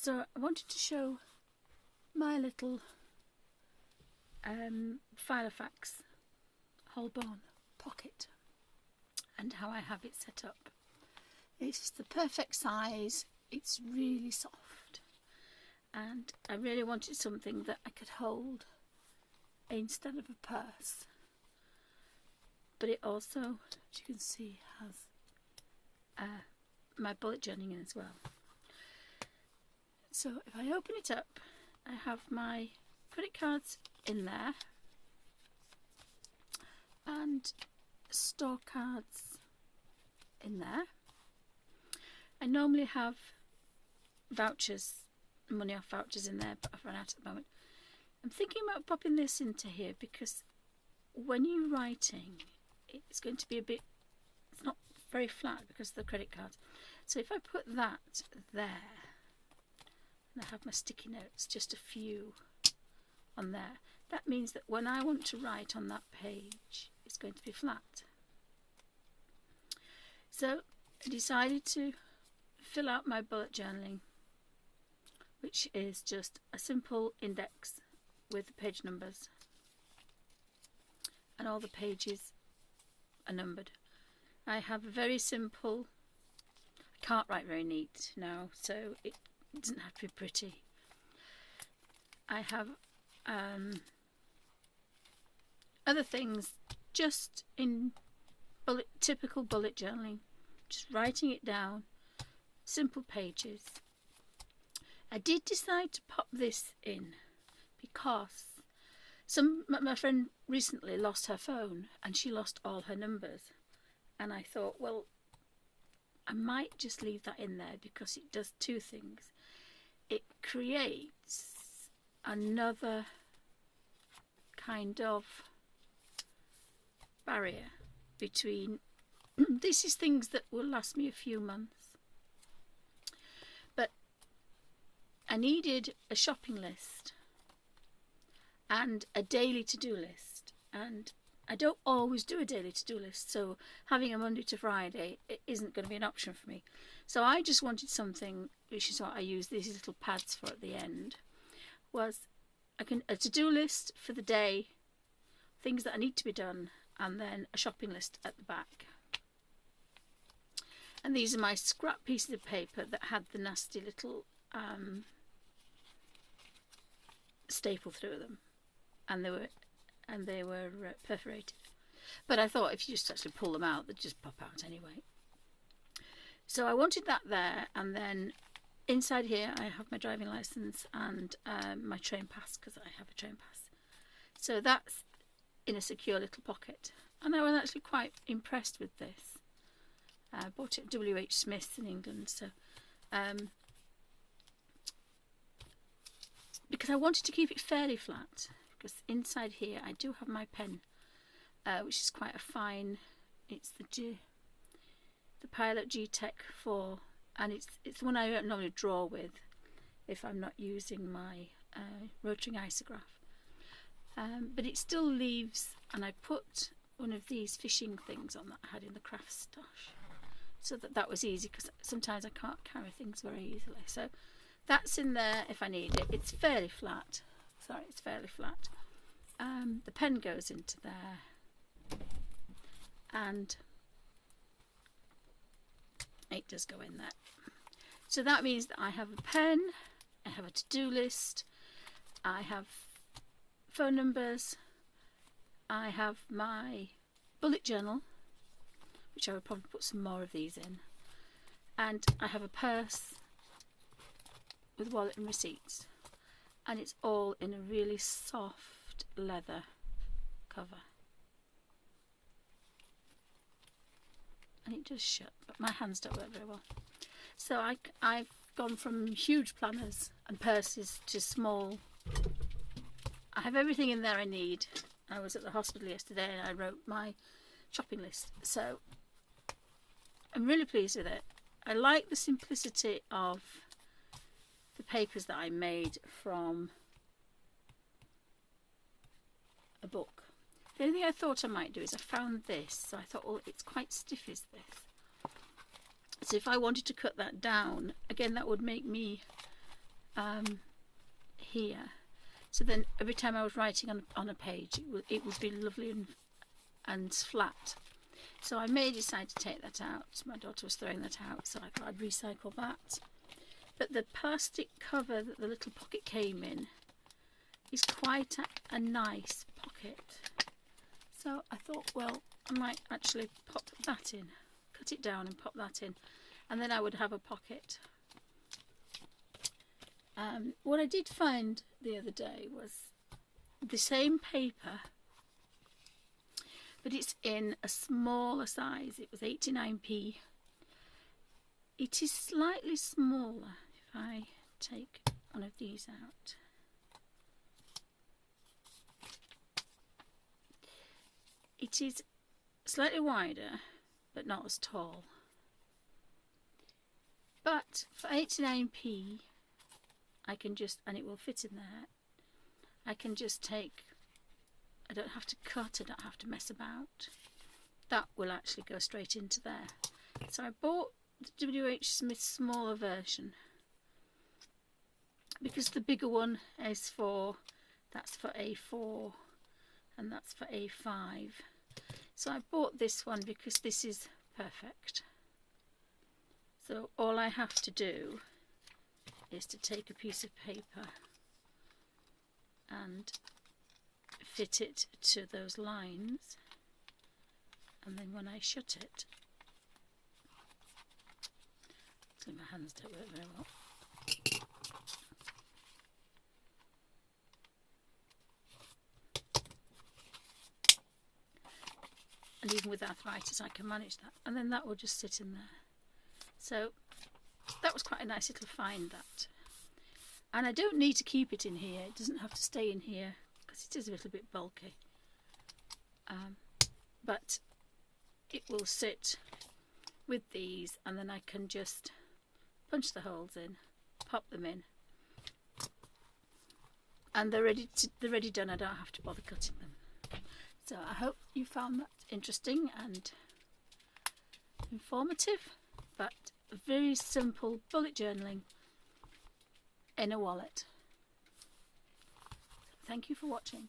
So I wanted to show my little filofax Holborn pocket and how I have it set up. It's the perfect size, it's really soft, and I really wanted something that I could hold instead of a purse. But it also, as you can see, has my bullet journaling in as well. So if I open it up, I have my credit cards in there and store cards in there. I normally have vouchers, money off vouchers in there, but I've run out at the moment. I'm thinking about popping this into here because when you're writing, it's going to be it's not very flat because of the credit cards. So if I put that there, and I have my sticky notes, just a few on there, that means that when I want to write on that page, it's going to be flat. So I decided to fill out my bullet journaling, which is just a simple index with the page numbers, and all the pages are numbered. I have a very simple, I can't write very neat now, so it doesn't have to be pretty. I have other things just in typical bullet journaling, just writing it down, simple pages. I did decide to pop this in because my friend recently lost her phone and she lost all her numbers, and I thought, well, I might just leave that in there because it does two things. It creates another kind of barrier between this is things that will last me a few months, but I needed a shopping list and a daily to-do list, and I don't always do a daily to-do list, so having a Monday to Friday it isn't going to be an option for me. So I just wanted something, which is what I use these little pads for at the end, was a to-do list for the day, things that I need to be done, and then a shopping list at the back. And these are my scrap pieces of paper that had the nasty little staple through them, and they were perforated. But I thought if you just actually pull them out, they'd just pop out anyway. So I wanted that there, and then inside here I have my driving licence and my train pass, because I have a train pass. So that's in a secure little pocket, and I was actually quite impressed with this. I bought it at WH Smith's in England, so because I wanted to keep it fairly flat, because inside here I do have my pen, which is quite a fine, it's the Pilot G-Tech 4, and it's the one I don't normally draw with if I'm not using my rotary isograph. But it still leaves, and I put one of these fishing things on that I had in the craft stash, so that was easy, because sometimes I can't carry things very easily. So that's in there if I need it. It's fairly flat. Sorry, it's fairly flat. The pen goes into there, and it does go in there. So that means that I have a pen, I have a to-do list, I have phone numbers, I have my bullet journal, which I would probably put some more of these in, and I have a purse with wallet and receipts, and it's all in a really soft leather cover, and it does shut, but my hands don't work very well. So I've gone from huge planners and purses to small. I have everything in there I need. I was at the hospital yesterday and I wrote my shopping list, so I'm really pleased with it. I like the simplicity of the papers that I made from a book. The only thing I thought I might do is I found this, so I thought, well, it's quite stiff, is this? So if I wanted to cut that down, again, that would make me here. So then every time I was writing on a page, it would be lovely and flat. So I may decide to take that out. My daughter was throwing that out, so I thought I'd recycle that. But the plastic cover that the little pocket came in is quite a nice pocket. So I thought, well, I might actually pop that in, cut it down and pop that in, and then I would have a pocket. What I did find the other day was the same paper, but it's in a smaller size. It was 89p. It is slightly smaller. If I take one of these out, it is slightly wider, but not as tall. But for 89p, I can just, and it will fit in there, I can just take, I don't have to cut, I don't have to mess about. That will actually go straight into there. So I bought the WH Smith smaller version because the bigger one is that's for A4 and that's for A5. So I bought this one because this is perfect. So all I have to do is to take a piece of paper and fit it to those lines, and then when I shut it, so my hands don't work very well. And even with arthritis I can manage that, and then that will just sit in there. So that was quite a nice little find, that. And I don't need to keep it in here, it doesn't have to stay in here because it is a little bit bulky. But it will sit with these, and then I can just punch the holes in, pop them in, and they're ready done. I don't have to bother cutting them. So I hope you found that interesting and informative, but very simple bullet journaling in a wallet. Thank you for watching.